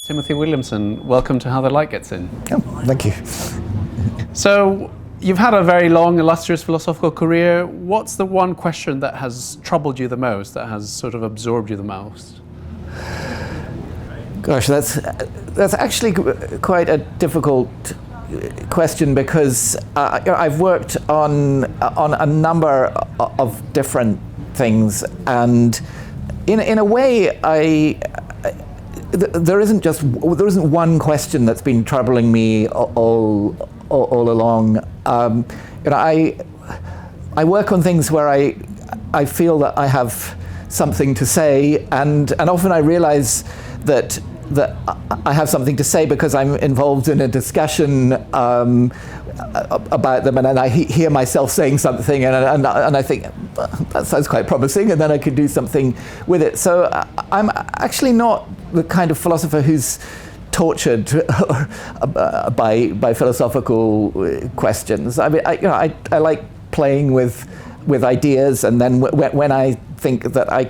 Timothy Williamson, welcome to How the Light Gets In. Oh, thank you. So, you've had a very long, illustrious philosophical career. What's the one question that has troubled you the most, that has sort of absorbed you the most? Gosh, that's actually quite a difficult question, because I've worked on a number of different things, and in a way, there isn't one question that's been troubling me all along. I work on things where I feel that I have something to say, and often I realize that I have something to say because I'm involved in a discussion about them, and then I hear myself saying something, and I think, that sounds quite promising, and then I could do something with it. So I'm actually not the kind of philosopher who's tortured by philosophical questions. I mean, I like playing with ideas, and then when I think that I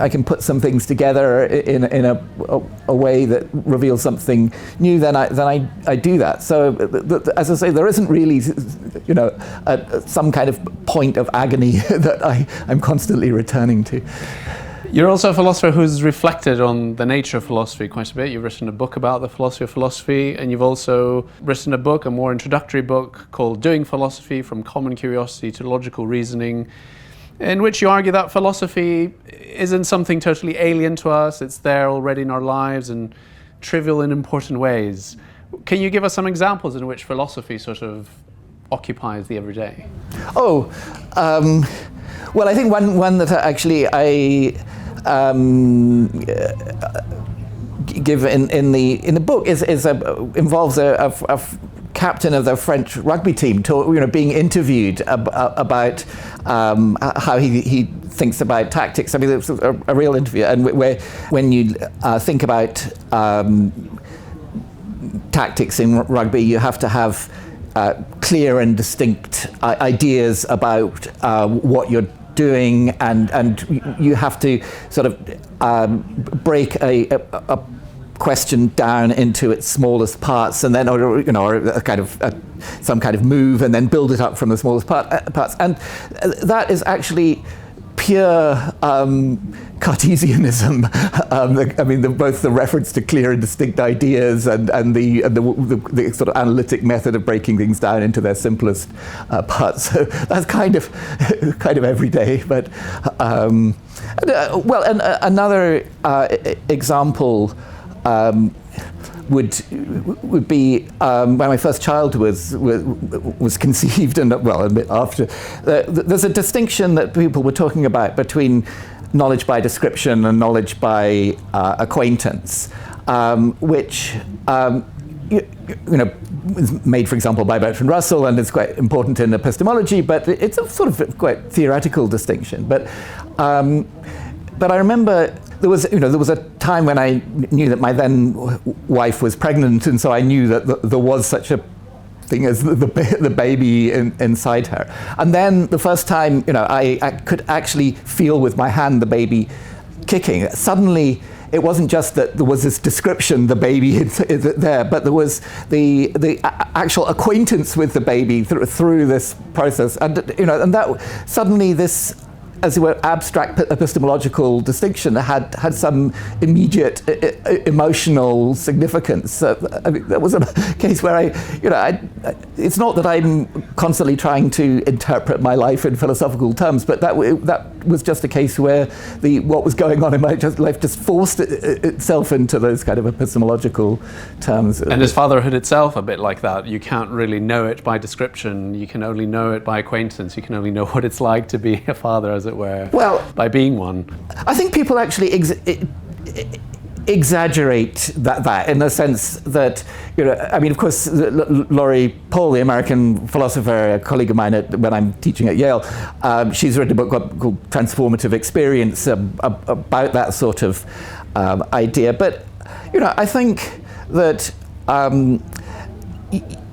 can put some things together in a way that reveals something new, then I do that. So as I say, there isn't really, some kind of point of agony that I'm constantly returning to. You're also a philosopher who's reflected on the nature of philosophy quite a bit. You've written a book about the philosophy of philosophy, and you've also written a book, a more introductory book called Doing Philosophy, From Common Curiosity to Logical Reasoning, in which you argue that philosophy isn't something totally alien to us. It's there already in our lives in trivial and important ways. Can you give us some examples in which philosophy sort of occupies the everyday? Well, I think one that actually I give in the book involves a captain of the French rugby team being interviewed about how he thinks about tactics. I mean, it was a real interview, and where when you think about tactics in rugby, you have to have clear and distinct ideas about what you're doing, and you have to sort of break a question down into its smallest parts, and then or a kind of some kind of move, and then build it up from the smallest parts. And that is actually pure Cartesianism. I mean, both the reference to clear and distinct ideas and the sort of analytic method of breaking things down into their simplest parts. So that's kind of everyday. But another example would be when my first child was conceived, and a bit after. There's a distinction that people were talking about between knowledge by description and knowledge by acquaintance, which was made, for example, by Bertrand Russell, and is quite important in epistemology, but it's a sort of quite theoretical distinction. But I remember there was a time when I knew that my then wife was pregnant, and so I knew that there was such a thing as the baby inside her. And then the first time, I could actually feel with my hand the baby kicking. Suddenly, it wasn't just that there was this description, the baby is there, but there was the actual acquaintance with the baby through this process, and and that suddenly this, as it were, abstract epistemological distinction had some immediate emotional significance. I mean, that was a case where it's not that I'm constantly trying to interpret my life in philosophical terms, but that was just a case where what was going on in my life just forced itself into those kind of epistemological terms. And is fatherhood itself a bit like that? You can't really know it by description. You can only know it by acquaintance. You can only know what it's like to be a father, as it were, by being one. I think people actually exaggerate that in the sense that, I mean, of course, Laurie Paul, the American philosopher, a colleague of mine when I'm teaching at Yale, she's written a book called Transformative Experience about that sort of idea. But, I think that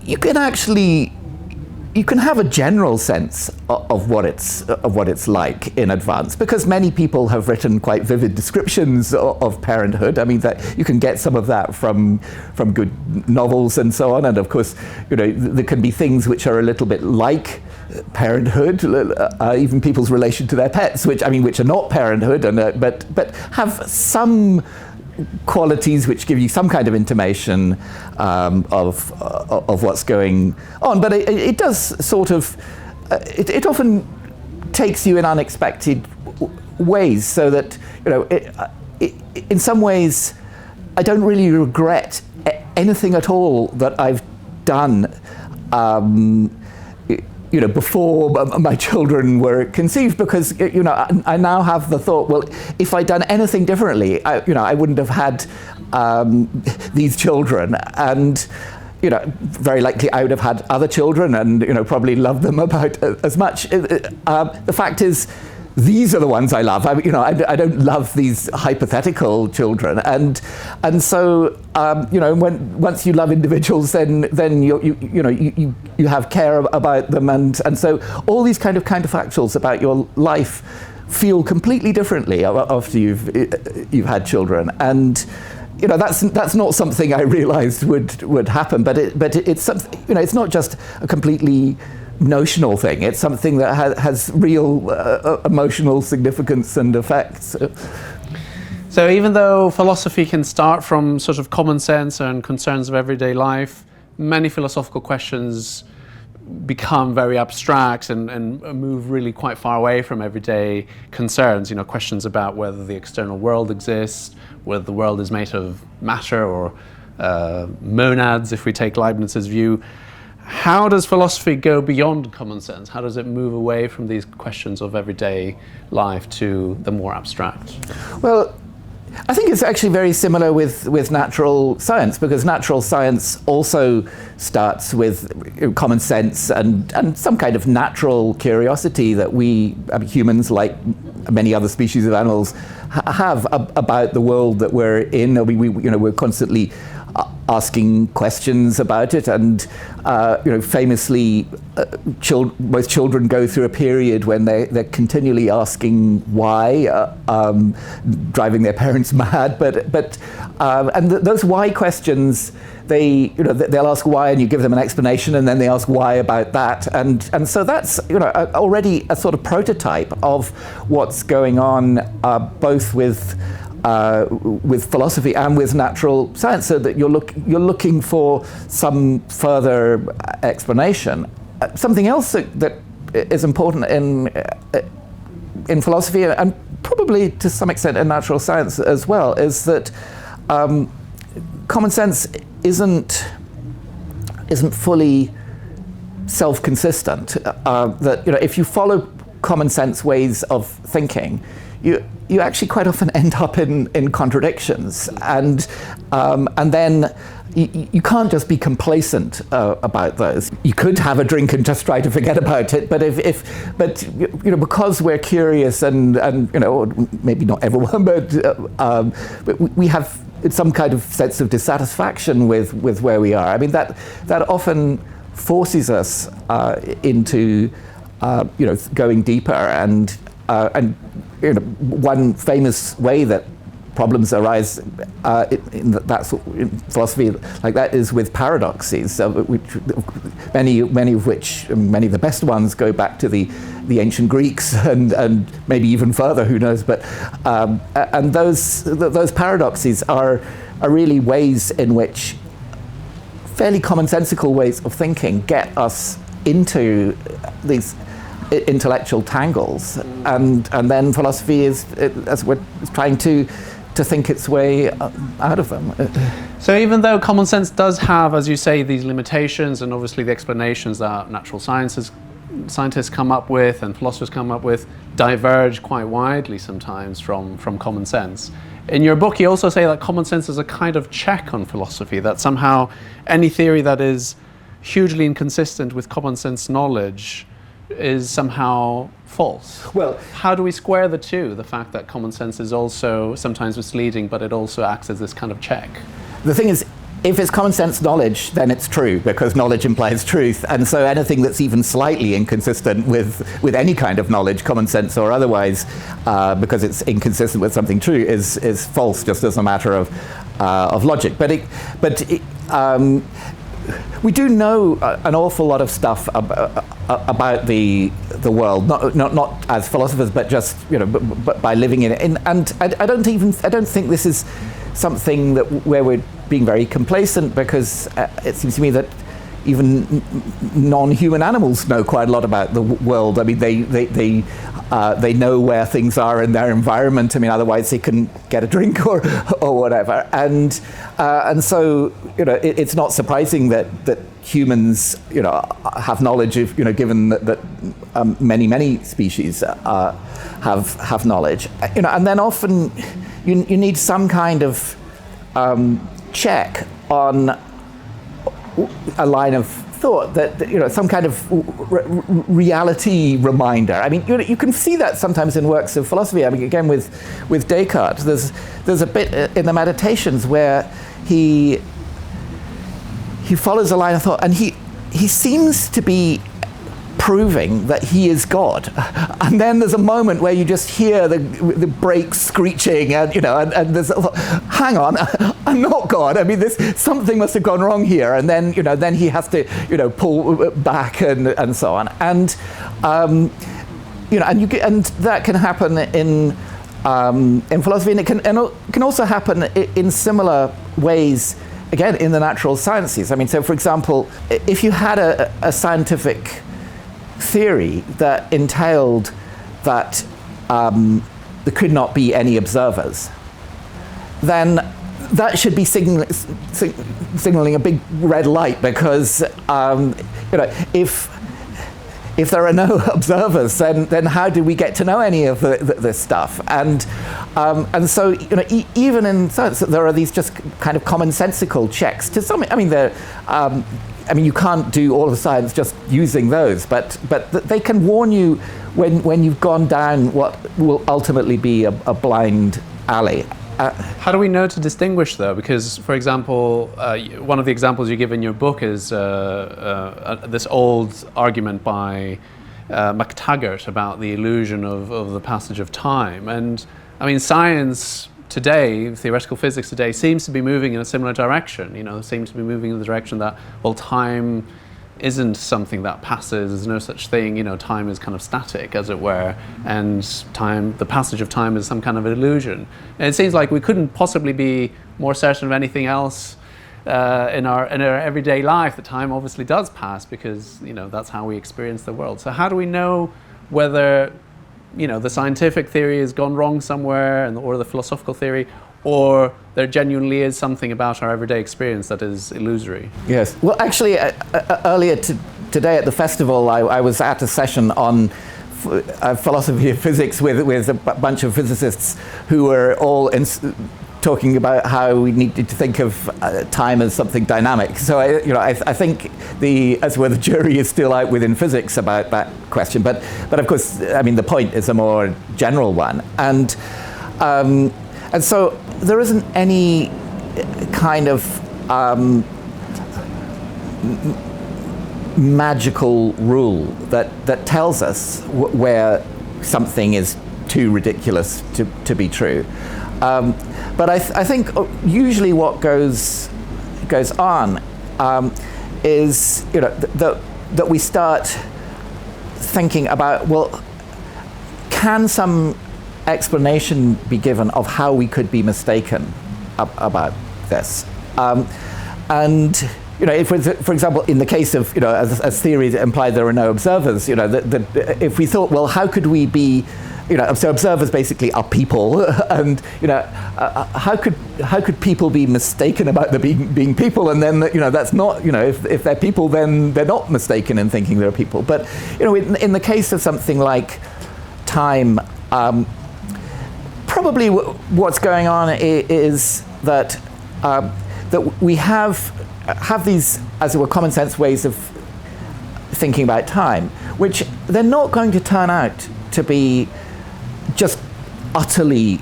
you can actually you can have a general sense of what it's like in advance, because many people have written quite vivid descriptions of parenthood. I mean, that you can get some of that from good novels and so on. And of course, there can be things which are a little bit like parenthood, even people's relation to their pets, which are not parenthood, and but have some qualities which give you some kind of intimation of what's going on. But it does sort of, it often takes you in unexpected ways, so that, in some ways, I don't really regret anything at all that I've done before my children were conceived, because I now have the thought, well, if I'd done anything differently, I wouldn't have had these children, and very likely I would have had other children, and probably loved them about as much. The fact is, these are the ones I love. I don't love these hypothetical children, and so once you love individuals, then you have care about them, and so all these kind of counterfactuals about your life feel completely differently after you've had children, and that's not something I realized would happen, but it's something, it's not just a completely notional thing. It's something that has real emotional significance and effects. So even though philosophy can start from sort of common sense and concerns of everyday life, many philosophical questions become very abstract and move really quite far away from everyday concerns. Questions about whether the external world exists, whether the world is made of matter or monads, if we take Leibniz's view. How does philosophy go beyond common sense? How does it move away from these questions of everyday life to the more abstract? Well, I think it's actually very similar with natural science, because natural science also starts with common sense and some kind of natural curiosity that we humans, like many other species of animals, have about the world that we're in. We're constantly asking questions about it, and famously, most children go through a period when they're continually asking why, driving their parents mad. Those why questions, they'll ask why, and you give them an explanation, and then they ask why about that, and so that's already a sort of prototype of what's going on, both with philosophy and with natural science, so that you're looking for some further explanation. Something else that is important in philosophy, and probably to some extent in natural science as well, is that common sense isn't fully self-consistent. That if you follow common sense ways of thinking, you actually quite often end up in contradictions, and then you can't just be complacent about those. You could have a drink and just try to forget about it, but because we're curious, and or maybe not everyone, but we have some kind of sense of dissatisfaction with where we are. I mean, that often forces us into going deeper, and one famous way that problems arise in philosophy like that is with paradoxes, many of the best ones go back to the ancient Greeks, and maybe even further, who knows? But and those paradoxes are really ways in which fairly commonsensical ways of thinking get us into these intellectual tangles, and then philosophy is trying to think its way out of them. So even though common sense does have, as you say, these limitations, and obviously the explanations that natural scientists come up with and philosophers come up with diverge quite widely sometimes from common sense. In your book, you also say that common sense is a kind of check on philosophy, that somehow any theory that is hugely inconsistent with common sense knowledge is somehow false. Well, how do we square the two? The fact that common sense is also sometimes misleading, but it also acts as this kind of check. The thing is, if it's common sense knowledge, then it's true, because knowledge implies truth. And so anything that's even slightly inconsistent with any kind of knowledge, common sense or otherwise, because it's inconsistent with something true, is false, just as a matter of logic. We do know an awful lot of stuff about the world, not as philosophers, but just but by living in it. And I don't think this is something where we're being very complacent, because it seems to me that even non-human animals know quite a lot about the world. I mean, they know where things are in their environment. I mean, otherwise they couldn't get a drink or whatever. And so it's not surprising that humans have knowledge of given that many species have knowledge. And then often you need some kind of check on a line of thought, that some kind of reality reminder. I mean, you can see that sometimes in works of philosophy. I mean, again with Descartes, there's a bit in the Meditations where he follows a line of thought, and he seems to be proving that he is God, and then there's a moment where you just hear the brakes screeching, and there's hang on, I'm not God. I mean, something must have gone wrong here, and then he has to pull back and so on, and and that can happen in philosophy, and it can also happen in similar ways. Again, in the natural sciences. I mean, so for example, if you had a scientific theory that entailed that there could not be any observers, then that should be signaling a big red light, because if there are no observers, then how do we get to know any of this stuff? And so even in science, there are these just kind of commonsensical checks. To some, I mean, you can't do all of science just using those, but they can warn you when you've gone down what will ultimately be a blind alley. How do we know to distinguish, though? Because, for example, one of the examples you give in your book is this old argument by MacTaggart about the illusion of the passage of time. And, I mean, science today, theoretical physics today, seems to be moving in a similar direction. Seems to be moving in the direction that, well, time isn't something that passes. There's no such thing. Time is kind of static, as it were, and the passage of time is some kind of illusion. And it seems like we couldn't possibly be more certain of anything else in our everyday life. That time obviously does pass, because that's how we experience the world. So how do we know whether the scientific theory has gone wrong somewhere, or the philosophical theory, or there genuinely is something about our everyday experience that is illusory? Yes. Well, actually, earlier today at the festival, I was at a session on philosophy of physics with a bunch of physicists who were all talking about how we needed to think of time as something dynamic. So I think the jury is still out within physics about that question. But of course, I mean, the point is a more general one, and so there isn't any kind of magical rule that tells us where something is too ridiculous to be true. But I think usually what goes on is that we start thinking about, well, can some explanation be given of how we could be mistaken about this? And if, for example, in the case of as theories implied there are no observers, if we thought, well, how could we be, so observers basically are people, and how could people be mistaken about being people, and then that's not, if they're people, then they're not mistaken in thinking they're people. But in the case of something like time, probably what's going on is that we have these, as it were, common sense ways of thinking about time, which they're not going to turn out to be just utterly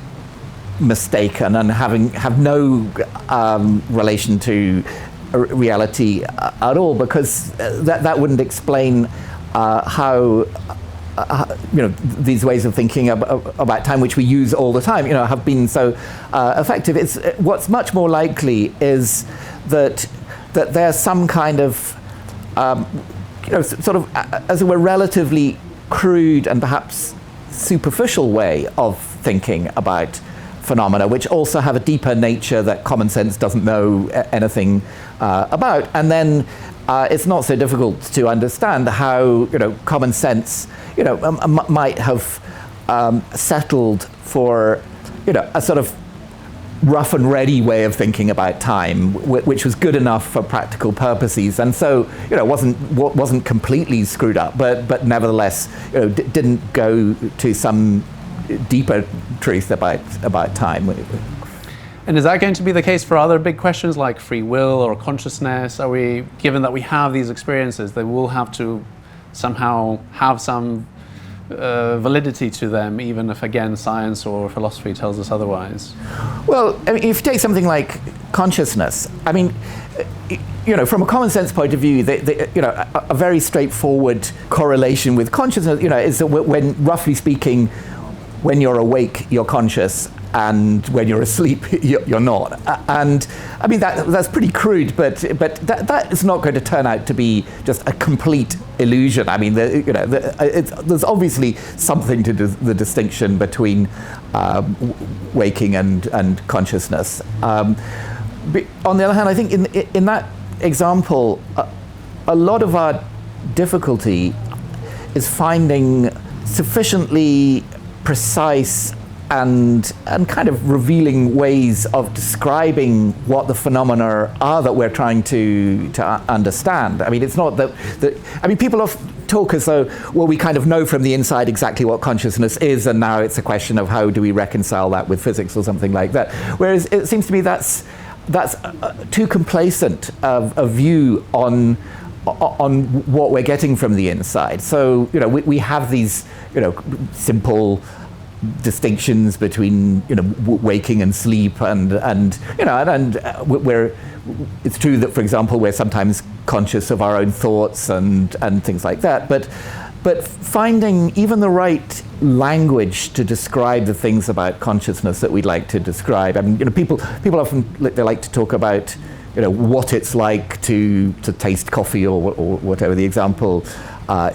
mistaken and have no relation to reality at all, because that wouldn't explain how these ways of thinking about time, which we use all the time, have been so effective. What's much more likely is that there's some kind of sort of, as it were, relatively crude and perhaps superficial way of thinking about phenomena, which also have a deeper nature that common sense doesn't know anything about. And then it's not so difficult to understand how common sense might have settled for a sort of rough and ready way of thinking about time, which was good enough for practical purposes, and so wasn't completely screwed up, but nevertheless didn't go to some deeper truth about time. And is that going to be the case for other big questions like free will or consciousness? Are we, given that we have these experiences, they will have to somehow have some validity to them, even if, again, science or philosophy tells us otherwise? Well, I mean, if you take something like consciousness, I mean, from a common sense point of view, a very straightforward correlation with consciousness, is that when, roughly speaking, when you're awake, you're conscious, and when you're asleep, you're not. And I mean, that's pretty crude, but that is not going to turn out to be just a complete illusion. I mean, there's obviously something to the distinction between waking and consciousness. On the other hand, I think in that example, a lot of our difficulty is finding sufficiently precise and kind of revealing ways of describing what the phenomena are that we're trying to understand. I mean, it's not that I mean, people often talk as though, well, we kind of know from the inside exactly what consciousness is, and now it's a question of how do we reconcile that with physics or something like that. Whereas it seems to me that's too complacent a view on what we're getting from the inside. So we have these simple distinctions between waking and sleep, and it's true that, for example, we're sometimes conscious of our own thoughts and things like that, but finding even the right language to describe the things about consciousness that we'd like to describe. I mean, people often they like to talk about what it's like to taste coffee or whatever the example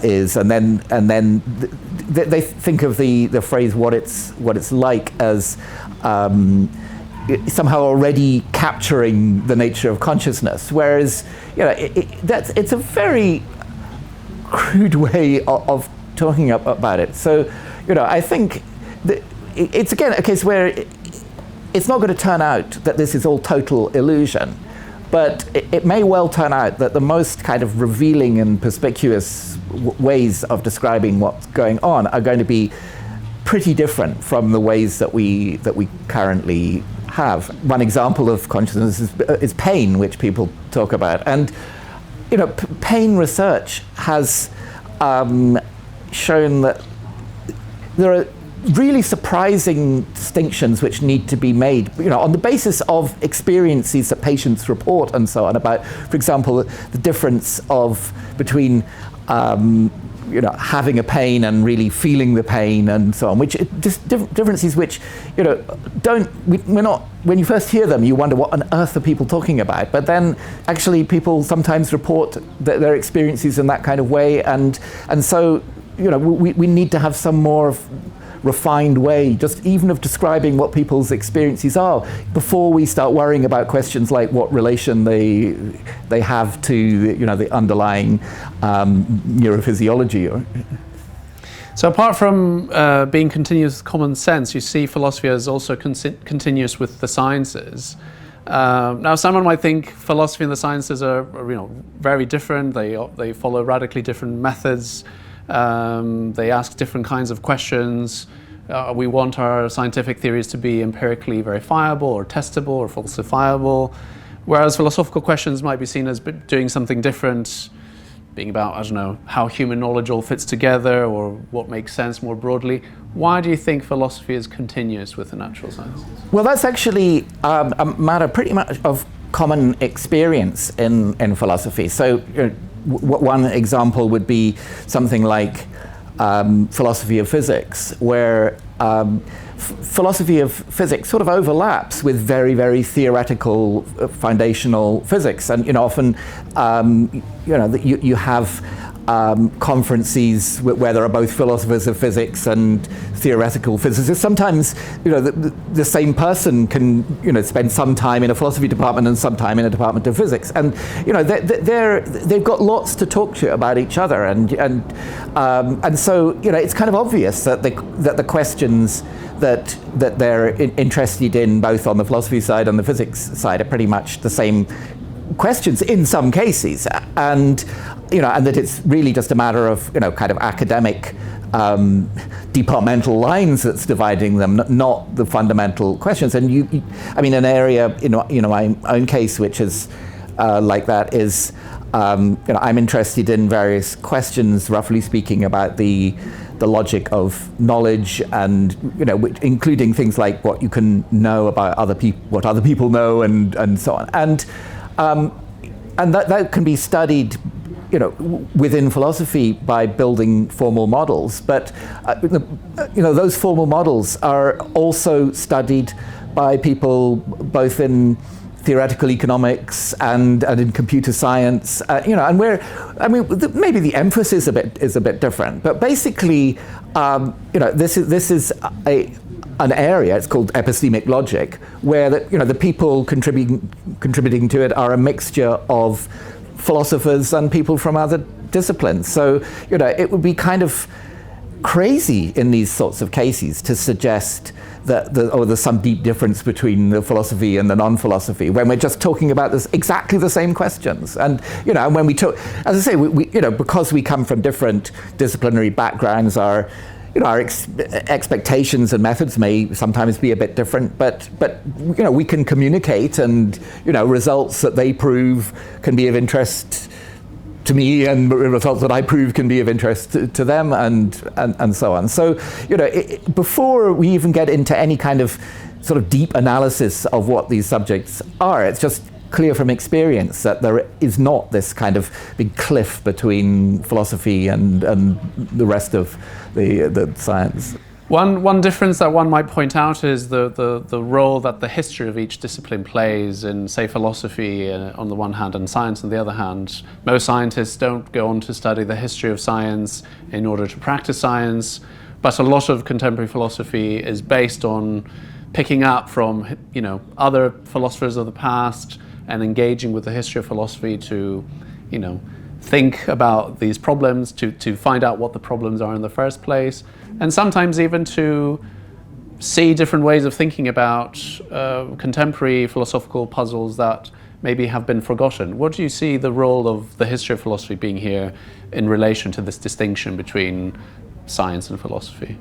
is, and then they think of the phrase what it's like as somehow already capturing the nature of consciousness, whereas it's a very crude way of talking about it. So I think that it's again a case where it's not going to turn out that this is all total illusion, but it may well turn out that the most kind of revealing and perspicuous ways of describing what's going on are going to be pretty different from the ways that we currently have. One example of consciousness is pain, which people talk about, and pain research has shown that there are really surprising distinctions which need to be made, on the basis of experiences that patients report and so on, about, for example, the difference between having a pain and really feeling the pain and so on, which just differences which we're not, when you first hear them you wonder what on earth are people talking about, but then actually people sometimes report their experiences in that kind of way, and so we need to have some more refined way, just even of describing what people's experiences are, before we start worrying about questions like what relation they have to the underlying neurophysiology. So apart from being continuous with common sense, you see philosophy as also continuous with the sciences. Now, someone might think philosophy and the sciences are very different. They follow radically different methods. They ask different kinds of questions. We want our scientific theories to be empirically verifiable or testable or falsifiable, whereas philosophical questions might be seen as doing something different, being about, I don't know, how human knowledge all fits together or what makes sense more broadly. Why do you think philosophy is continuous with the natural sciences? Well, that's actually a matter pretty much of common experience in philosophy. So one example would be something like philosophy of physics, where philosophy of physics sort of overlaps with very, very theoretical foundational physics. And often you have conferences where there are both philosophers of physics and theoretical physicists. Sometimes the same person can spend some time in a philosophy department and some time in a department of physics, and they've got lots to talk to about each other, and so it's kind of obvious that the questions that they're interested in, both on the philosophy side and the physics side, are pretty much the same questions in some cases, and that it's really just a matter of kind of academic departmental lines that's dividing them, not the fundamental questions. And an area in my own case which is like that is I'm interested in various questions, roughly speaking, about the logic of knowledge, and including things like what you can know about other people, what other people know, and so on. And that can be studied, within philosophy by building formal models. But those formal models are also studied by people both in theoretical economics and in computer science. And maybe the emphasis is a bit different. But basically, this is an area, it's called epistemic logic, where the people contributing to it are a mixture of philosophers and people from other disciplines. So it would be kind of crazy in these sorts of cases to suggest that there's some deep difference between the philosophy and the non-philosophy when we're just talking about exactly the same questions. And and when we talk, as I say, we because we come from different disciplinary backgrounds, our expectations and methods may sometimes be a bit different, but we can communicate, and results that they prove can be of interest to me, and results that I prove can be of interest to them, and so on. So before we even get into any kind of sort of deep analysis of what these subjects are, it's just clear from experience that there is not this kind of big cliff between philosophy and the rest of the science. One difference that one might point out is the role that the history of each discipline plays in, say, philosophy on the one hand and science on the other hand. Most scientists don't go on to study the history of science in order to practice science, but a lot of contemporary philosophy is based on picking up from other philosophers of the past and engaging with the history of philosophy to think about these problems, to find out what the problems are in the first place, and sometimes even to see different ways of thinking about contemporary philosophical puzzles that maybe have been forgotten. What do you see the role of the history of philosophy being here in relation to this distinction between science and philosophy?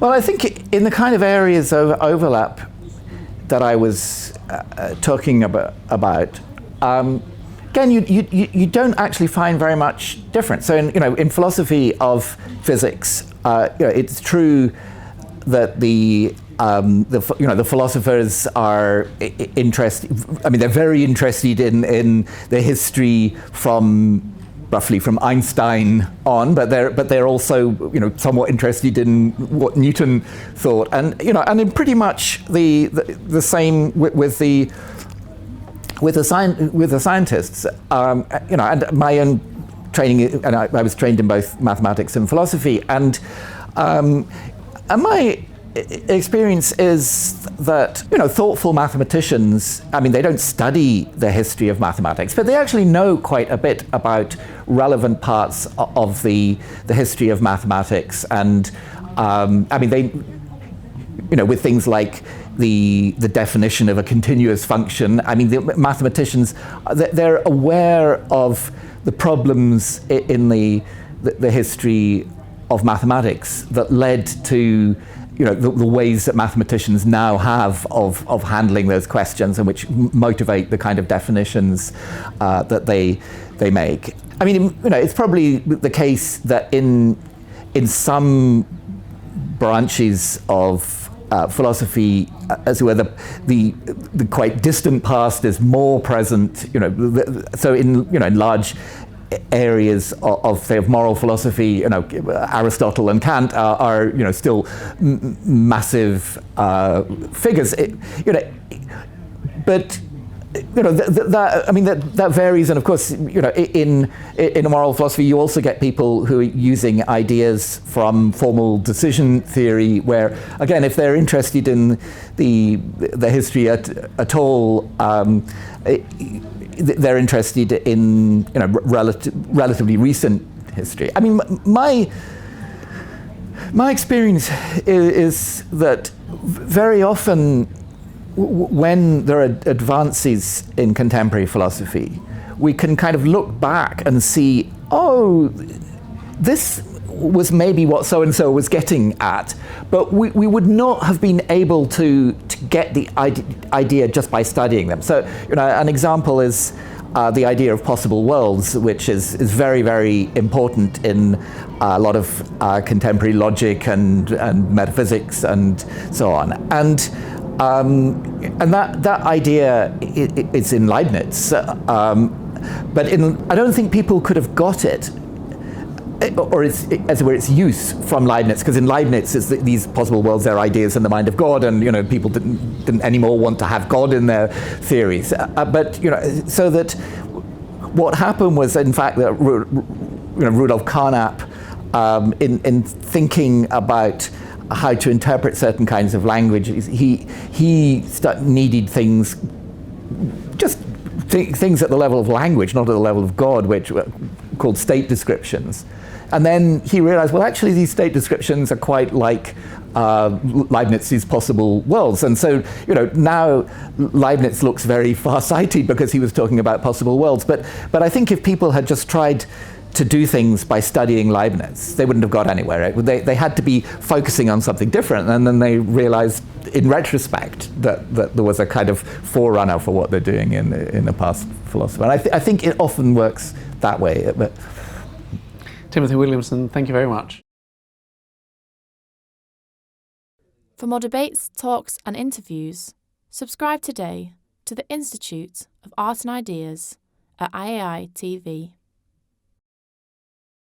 Well, I think in the kind of areas of overlap that I was talking about, again, you don't actually find very much difference. So in philosophy of physics, it's true that the philosophers are interested. They're very interested in the history roughly from Einstein on, but they're also somewhat interested in what Newton thought, and in pretty much the same with the scientists. And my own training, and I was trained in both mathematics and philosophy, and my experience is that thoughtful mathematicians, they don't study the history of mathematics, but they actually know quite a bit about relevant parts of the history of mathematics, and they with things like the definition of a continuous function. The mathematicians, they're aware of the problems in the history of mathematics that led to the ways that mathematicians now have of handling those questions, and which motivate the kind of definitions that they make. I mean, it's probably the case that in some branches of philosophy, as it were, the quite distant past is more present. So in large areas of say of moral philosophy, Aristotle and Kant are still massive figures. But that varies, and of course, in moral philosophy, you also get people who are using ideas from formal decision theory, where again, if they're interested in the history at all, they're interested in relatively recent history. I mean, my experience is that very often, when there are advances in contemporary philosophy, we can kind of look back and see, oh, this was maybe what so-and-so was getting at, but we would not have been able to get the idea just by studying them. So, an example is the idea of possible worlds, which is very, very important in a lot of contemporary logic and metaphysics and so on. And that idea is in Leibniz, but I don't think people could have got it, or as it were, its use from Leibniz, because in Leibniz, these possible worlds, they're ideas in the mind of God, and people didn't anymore want to have God in their theories. But so that what happened was, in fact, that Rudolf Carnap, in thinking about how to interpret certain kinds of language, he needed things, just things at the level of language, not at the level of God, which were called state descriptions. And then he realized, well, actually, these state descriptions are quite like Leibniz's possible worlds. And so, now Leibniz looks very far-sighted because he was talking about possible worlds. But I think if people had just tried to do things by studying Leibniz, they wouldn't have got anywhere. They had to be focusing on something different, and then they realized in retrospect that there was a kind of forerunner for what they're doing in the past philosophy. And I think it often works that way. But Timothy Williamson, thank you very much. For more debates, talks and interviews, subscribe today to the Institute of Art and Ideas at IAI TV.